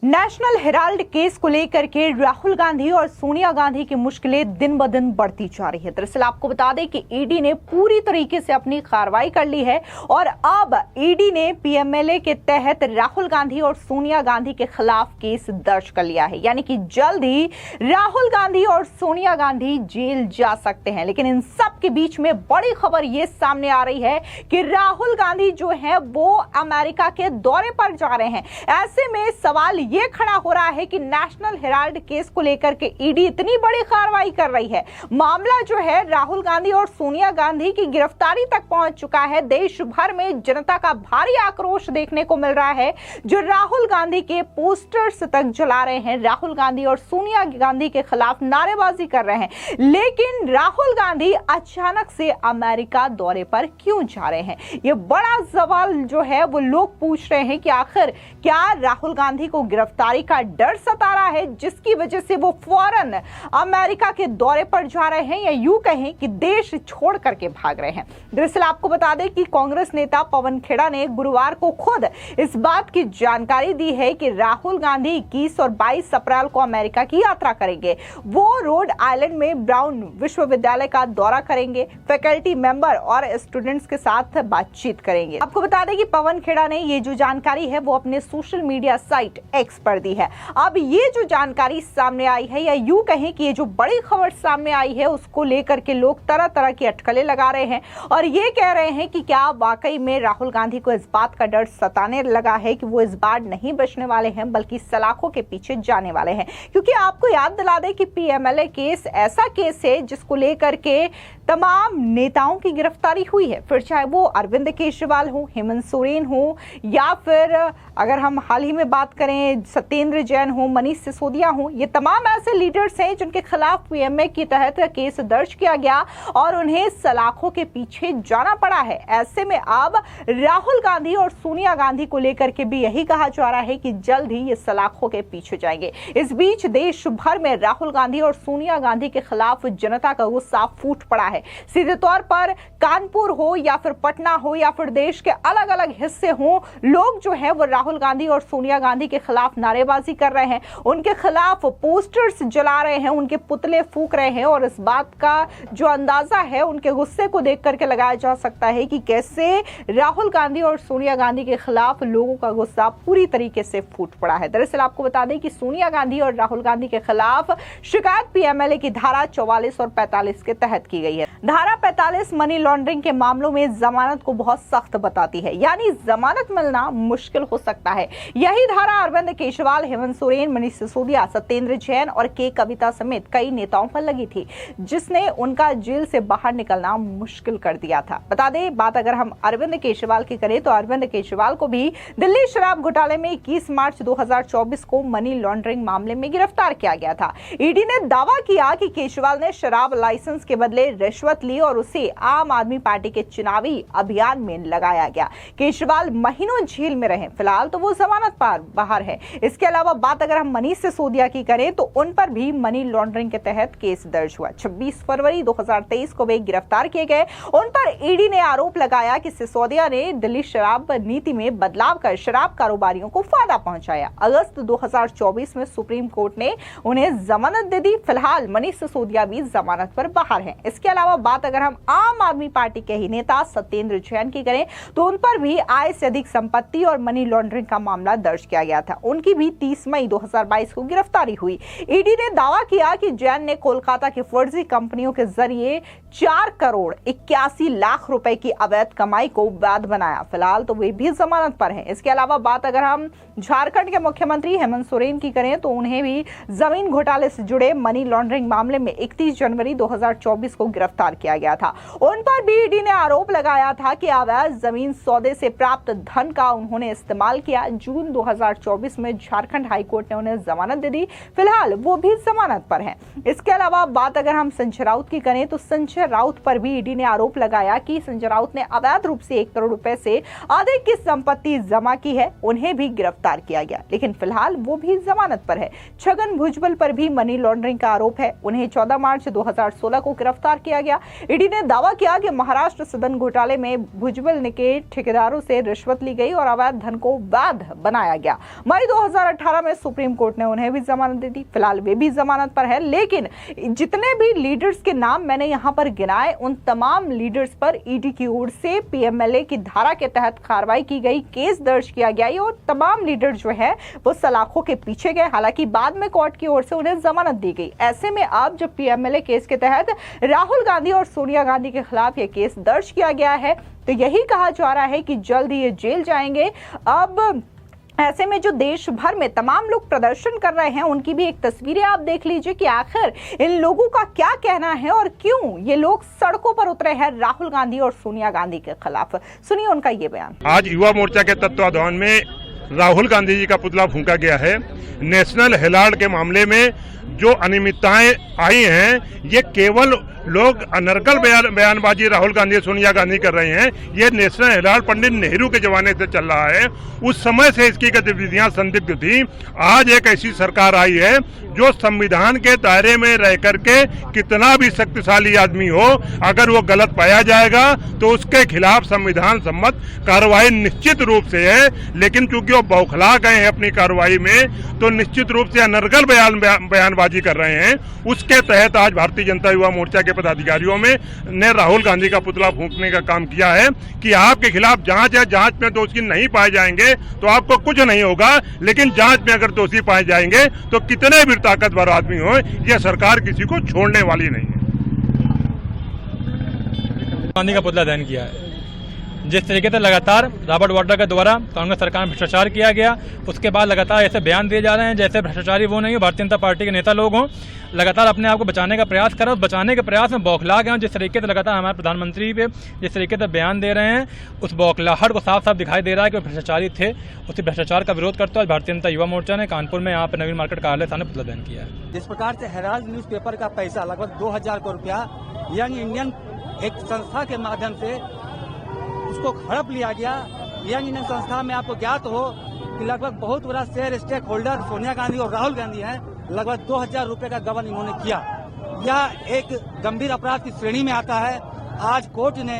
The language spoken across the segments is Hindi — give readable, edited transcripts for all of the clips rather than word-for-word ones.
नेशनल हेराल्ड केस को लेकर के राहुल गांधी और सोनिया गांधी की मुश्किलें दिन ब दिन बढ़ती जा रही है। दरअसल आपको बता दें कि ईडी ने पूरी तरीके से अपनी कार्रवाई कर ली है और अब ईडी ने पीएमएलए के तहत राहुल गांधी और सोनिया गांधी के खिलाफ केस दर्ज कर लिया है। यानी कि जल्द ही राहुल गांधी और सोनिया गांधी जेल जा सकते हैं। लेकिन इन सब के बीच में बड़ी खबर ये सामने आ रही है कि राहुल गांधी जो है वो अमेरिका के दौरे पर जा रहे हैं। ऐसे में सवाल ये खड़ा हो रहा है कि नेशनल हेराल्ड केस को लेकर के ईडी इतनी बड़ी कार्रवाई कर रही है। मामला जो है राहुल गांधी और सोनिया गांधी की गिरफ्तारी तक पहुंच चुका है। देश भर में जनता का भारी आक्रोश देखने को मिल रहा है, जो राहुल गांधी के पोस्टर्स तक जला रहे हैं, राहुल गांधी और सोनिया गांधी के खिलाफ नारेबाजी कर रहे हैं। लेकिन राहुल गांधी अचानक से अमेरिका दौरे पर क्यों जा रहे हैं? यह बड़ा सवाल जो है वो लोग पूछ रहे हैं कि आखिर क्या राहुल गांधी को गिरफ्तारी का डर सता रहा है, जिसकी वजह से वो फौरन अमेरिका के दौरे पर जा रहे हैं, या यूं कहें कि देश छोड़ करके भाग रहे हैं। दरअसल आपको बता दें कि कांग्रेस नेता पवन खेड़ा ने गुरुवार को खुद इस बात की जानकारी दी है कि राहुल गांधी 21 और 22 अप्रैल को अमेरिका की यात्रा करेंगे। वो रोड आइलैंड में ब्राउन विश्वविद्यालय का दौरा करेंगे, फैकल्टी मेंबर और स्टूडेंट्स के साथ बातचीत करेंगे। आपको बता दें कि पवन खेड़ा ने ये जो जानकारी है वो अपने सोशल मीडिया साइट एक्स पर दी है। अब ये जो जानकारी सामने आई है, या यूं कहें कि ये जो बड़ी खबर सामने आई है, उसको लेकर के लोग तरह तरह की अटकलें लगा रहे हैं और ये कह रहे हैं कि क्या वाकई में राहुल गांधी को इस बात का डर सताने लगा है कि वो इस बार नहीं बचने वाले हैं, बल्कि सलाखों के पीछे जाने वाले हैं। क्योंकि आपको याद दिला दें कि पीएमएलए केस ऐसा केस है जिसको लेकर के तमाम नेताओं की गिरफ्तारी हुई है, फिर चाहे वो अरविंद केजरीवाल हो, हेमंत सोरेन हो, या फिर अगर हम हाल ही में बात करें सत्येंद्र जैन हो, मनीष सिसोदिया हो। ये तमाम ऐसे लीडर्स हैं जिनके खिलाफ पीएमए के तहत केस दर्ज किया गया और उन्हें सलाखों के पीछे जाना पड़ा है। ऐसे में अब राहुल गांधी और सोनिया गांधी को लेकर के भी यही कहा जा रहा है कि जल्द ही ये सलाखों के पीछे जाएंगे। इस बीच देश भर में राहुल गांधी और सोनिया गांधी के खिलाफ जनता का गुस्सा फूट पड़ा है। सीधे तौर पर कानपुर हो या फिर पटना हो या फिर देश के अलग अलग हिस्से हो, लोग जो है वो राहुल गांधी और सोनिया गांधी के खिलाफ नारेबाजी कर रहे हैं, उनके खिलाफ पोस्टर्स जला रहे हैं, उनके पुतले फूंक रहे हैं। और इस बात का जो अंदाजा है उनके गुस्से को देख करके लगाया जा सकता है कि कैसे राहुल गांधी और सोनिया गांधी के खिलाफ लोगों का गुस्सा पूरी तरीके से फूट पड़ा है। दरअसल आपको बता दें कि सोनिया गांधी और राहुल गांधी के खिलाफ शिकायत पीएमएलए की धारा 44 और 45 के तहत की गई है। धारा 45 मनी लॉन्ड्रिंग के मामलों में जमानत को बहुत सख्त बताती है, यानी जमानत मिलना मुश्किल हो सकता है। यही धारा अरविंद केजरीवाल, हेमंत सोरेन, मनीष सिसोदिया, सत्येंद्र जैन और के कविता समेत कई नेताओं पर लगी थी, जिसने उनका जेल से बाहर निकलना मुश्किल कर दिया था। बता दें, बात अगर हम अरविंद केजरीवाल की करें तो अरविंद केजरीवाल को भी दिल्ली शराब घोटाले में 21 मार्च 2024 को मनी लॉन्ड्रिंग मामले में गिरफ्तार किया गया था। ईडी ने दावा किया कि केजरीवाल ने शराब लाइसेंस के बदले रिश्वत ली और उसे आम आदमी पार्टी के चुनावी अभियान में लगाया गया। केजरीवाल महीनों जेल में रहे, फिलहाल तो वो जमानत पर बाहर है। इसके अलावा बात अगर हम मनीष सिसोदिया की करें तो उन पर भी मनी लॉन्ड्रिंग के तहत केस दर्ज हुआ। 26 फरवरी 2023 को वे गिरफ्तार किए गए। उन पर ईडी ने आरोप लगाया कि सिसोदिया ने दिल्ली शराब नीति में बदलाव कर शराब कारोबारियों को फायदा पहुंचाया। अगस्त 2024 में सुप्रीम कोर्ट ने उन्हें जमानत दे दी। फिलहाल मनीष सिसोदिया भी जमानत पर बाहर हैं। इसके अलावा बात अगर हम आम आदमी पार्टी के ही नेता सत्येंद्र जैन की करें तो उन पर भी आय से अधिक संपत्ति और मनी लॉन्ड्रिंग का मामला दर्ज किया गया था। उनकी भी 30 मई 2022 को गिरफ्तारी हुई। ईडी ने दावा किया कि जैन ने कोलकाता की फर्जी कंपनियों के जरिए 4 करोड़ 81 लाख रुपए की अवैध कमाई को वैध बनाया। फिलहाल तो वे भी जमानत पर हैं। इसके अलावा बात अगर हम झारखंड के मुख्यमंत्री हेमंत सोरेन की करें तो उन्हें भी जमीन घोटाले से जुड़े मनी लॉन्ड्रिंग मामले में 31 जनवरी 2024 को गिरफ्तार किया गया था। उन पर भी ईडी ने आरोप लगाया था कि अवैध जमीन सौदे से प्राप्त धन का उन्होंने इस्तेमाल किया। जून 2024 में झारखंड हाईकोर्ट ने उन्हें जमानत दे दी। फिलहाल वो भी जमानत पर हैं। इसके अलावा बात अगर हम संजय राउत की करें तो संजय राउत पर भी ईडी ने आरोप लगाया कि संजय राउत ने अवैध रूप से 1 करोड़ रुपए से अधिक की संपत्ति जमा की है। उन्हें भी गिरफ्तार किया गया, लेकिन फिलहाल वो भी जमानत पर है। छगन भुजबल पर भी मनी लॉन्ड्रिंग का आरोप है। उन्हें 14 मार्च 2016 को गिरफ्तार किया किया गया। ईडी ने दावा किया कि महाराष्ट्र सदन घोटाले में भुजबल के ठेकेदारों से रिश्वत ली गई और अवैध धन को वैध बनाया गया। मई 2018 में सुप्रीम कोर्ट ने उन्हें भी जमानत दे दी। फिलहाल वे भी जमानत पर है, लेकिन जितने भी लीडर्स के नाम मैंने यहां पर गिनाए, उन तमाम लीडर्स पर ईडी की ओर से पीएमएलए की धारा के तहत कार्रवाई की गई, केस दर्ज किया गया और तमाम लीडर जो है वो सलाखों के पीछे गए। हालांकि बाद में कोर्ट की ओर से उन्हें जमानत दी गई। ऐसे में अब जब पीएमएलए केस के तहत राहुल गांधी और सोनिया गांधी के खिलाफ यह केस दर्ज किया गया है, तो यही कहा जा रहा है कि जल्द ही ये जेल जाएंगे। अब ऐसे में जो देश भर में तमाम लोग प्रदर्शन कर रहे हैं, उनकी भी एक तस्वीरें आप देख लीजिए कि आखिर इन लोगों का क्या कहना है और क्यों ये लोग सड़कों पर उतरे हैं राहुल गांधी और सोनिया गांधी के खिलाफ। सुनिए उनका ये बयान। आज युवा मोर्चा के तत्वाधान में राहुल गांधी जी का पुतला फूंका गया है। नेशनल हेराल्ड के मामले में जो अनियमितताएं आई हैं, ये केवल लोग अनर्गल बयानबाजी राहुल गांधी सोनिया गांधी कर रहे हैं। ये नेशनल हेराल्ड पंडित नेहरू के जमाने से चल रहा है, उस समय से इसकी गतिविधियां संदिग्ध थी। आज एक ऐसी सरकार आई है जो संविधान के दायरे में रह करके कितना भी शक्तिशाली आदमी हो, अगर वो गलत पाया जाएगा तो उसके खिलाफ संविधान सम्मत कार्रवाई निश्चित रूप से है। लेकिन चूंकि वो बौखला गए हैं अपनी कार्रवाई में, तो निश्चित रूप से अनर्गल बयानबाजी कर रहे हैं। उसके तहत आज भारतीय जनता युवा मोर्चा के पदाधिकारियों ने राहुल गांधी का पुतला फूंकने का काम किया है कि आपके खिलाफ जांच है, जांच में दोषी नहीं पाए जाएंगे तो आपको कुछ नहीं होगा, लेकिन जांच में अगर दोषी पाए जाएंगे तो कितने भी ताकतवर आदमी हो, यह सरकार किसी को छोड़ने वाली नहीं है। गांधी का पुतला दहन किया है। जिस तरीके से लगातार रॉबर्ट वाड्रा के द्वारा कांग्रेस सरकार में भ्रष्टाचार किया गया, उसके बाद लगातार ऐसे बयान दिए जा रहे हैं जैसे भ्रष्टाचारी वो नहीं हो, भारतीय जनता पार्टी के नेता लोग हों, लगातार अपने आप को बचाने का प्रयास कर रहे हैं। बचाने के प्रयास में बौखला गए हैं। जिस तरीके से लगातार हमारे प्रधानमंत्री पे जिस तरीके से बयान दे रहे हैं, उस बौखलाहट को साफ साफ दिखाई दे रहा है कि भ्रष्टाचारी थे। उसी भ्रष्टाचार का विरोध करते हुए भारतीय जनता युवा मोर्चा ने कानपुर में यहाँ पर नवीन मार्केट कार्यालय सामने पुतला दहन किया है। जिस प्रकार से हेराल्ड न्यूज़पेपर का पैसा लगभग 2000 करोड़ रुपया यंग इंडियन एक संस्था के माध्यम से उसको हड़प लिया गया। यंग इंडियन संस्था में आपको ज्ञात हो कि लगभग बहुत बड़ा share stakeholder Sonia Gandhi और राहुल गांधी हैं। लगभग 2000 रुपए का गबन इन्होंने किया। यह एक गंभीर अपराध की श्रेणी में आता है। आज कोर्ट ने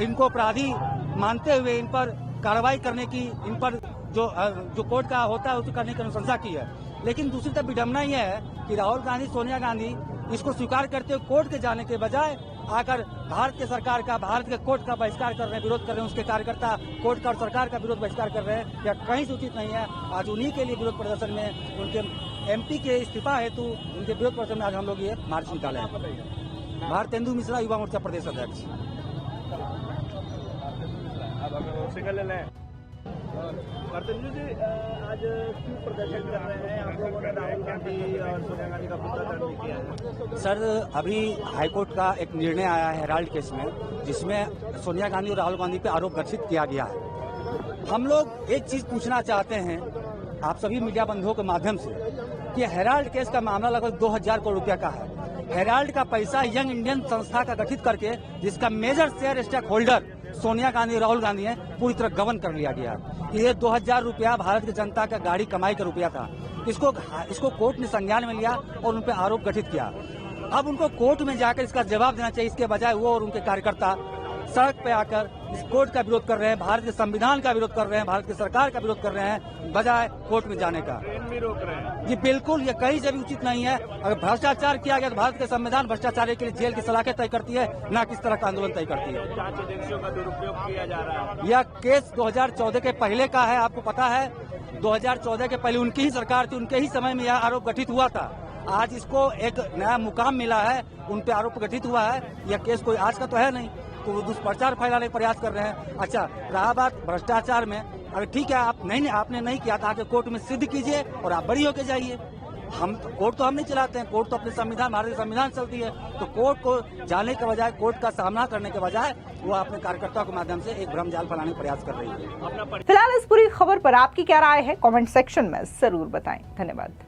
इनको अपराधी मानते हुए इन पर कार्रवाई करने की, इन पर जो कोर्ट का होता है उसको करने की अनुशंसा की है। लेकिन दूसरी तरफ विडम्बना यह है कि राहुल गांधी सोनिया गांधी इसको स्वीकार करते हुए कोर्ट के जाने के बजाय आकर भारत के सरकार का, भारत के कोर्ट का बहिष्कार कर रहे हैं, विरोध कर रहे हैं। उसके कार्यकर्ता कोर्ट का और सरकार का विरोध बहिष्कार कर रहे हैं। यह कहीं से उचित नहीं है। आज उन्हीं के लिए विरोध प्रदर्शन में उनके एमपी के इस्तीफा हेतु उनके विरोध प्रदर्शन में आज हम लोग ये मार्च निकाले हैं। भारतेंदु मिश्रा, युवा मोर्चा प्रदेश अध्यक्ष। भारतेंदु जी, आज क्यों प्रदर्शन कर रहे हैं? आप लोगों ने राहुल गांधी और सोनिया गांधी का पुतला दहन किया है। सर, अभी हाईकोर्ट का एक निर्णय आया है हेराल्ड केस में, जिसमें सोनिया गांधी और राहुल गांधी पे आरोप गठित किया गया है। हम लोग एक चीज पूछना चाहते हैं आप सभी मीडिया बंधुओं के माध्यम से कि हेराल्ड केस का मामला लगभग 2000 करोड़ रुपया का है। हेराल्ड का पैसा यंग इंडियन संस्था का गठित करके, जिसका major share stakeholder Sonia Gandhi Rahul Gandhi है, पूरी तरह गबन कर लिया गया। ये 2000 रुपया भारत की जनता का गाड़ी कमाई का रुपया था। इसको कोर्ट ने संज्ञान में लिया और उन पर आरोप गठित किया। अब उनको कोर्ट में जाकर इसका जवाब देना चाहिए। इसके बजाय वो और उनके कार्यकर्ता सड़क पे आकर इस कोर्ट का विरोध कर रहे हैं, भारत के संविधान का विरोध कर रहे हैं, भारत की सरकार का विरोध कर रहे हैं, बजाय कोर्ट में जाने का। ट्रेन भी रोक रहे हैं। जी बिल्कुल, ये कहीं से भी उचित नहीं है। अगर भ्रष्टाचार किया गया तो भारत के संविधान भ्रष्टाचार के लिए जेल की सलाखें तय करती है, न किस तरह का आंदोलन तय करती है। जांच एजेंसियों का दुरुपयोग किया जा रहा है। यह केस 2014 के पहले का है। आपको पता है 2014 के पहले उनकी ही सरकार थी, उनके ही समय में यह आरोप गठित हुआ था। आज इसको एक नया मुकाम मिला है, उन पे आरोप गठित हुआ है। यह केस कोई आज का तो है नहीं, तो वो दुष्प्रचार फैलाने का प्रयास कर रहे हैं। अच्छा, रहा बात भ्रष्टाचार में, अगर ठीक है आपने नहीं किया था, आके कोर्ट में सिद्ध कीजिए और आप बरी होके जाइए। कोर्ट तो हम नहीं चलाते हैं, कोर्ट तो अपने संविधान, भारतीय संविधान चलती है। तो कोर्ट को जाने के बजाय, कोर्ट का सामना करने के बजाय वो अपने कार्यकर्ताओं के माध्यम से एक भ्रमजाल फैलाने का प्रयास कर रही है। फिलहाल इस पूरी खबर पर आपकी क्या राय है, कमेंट सेक्शन में जरूर बताएं। धन्यवाद।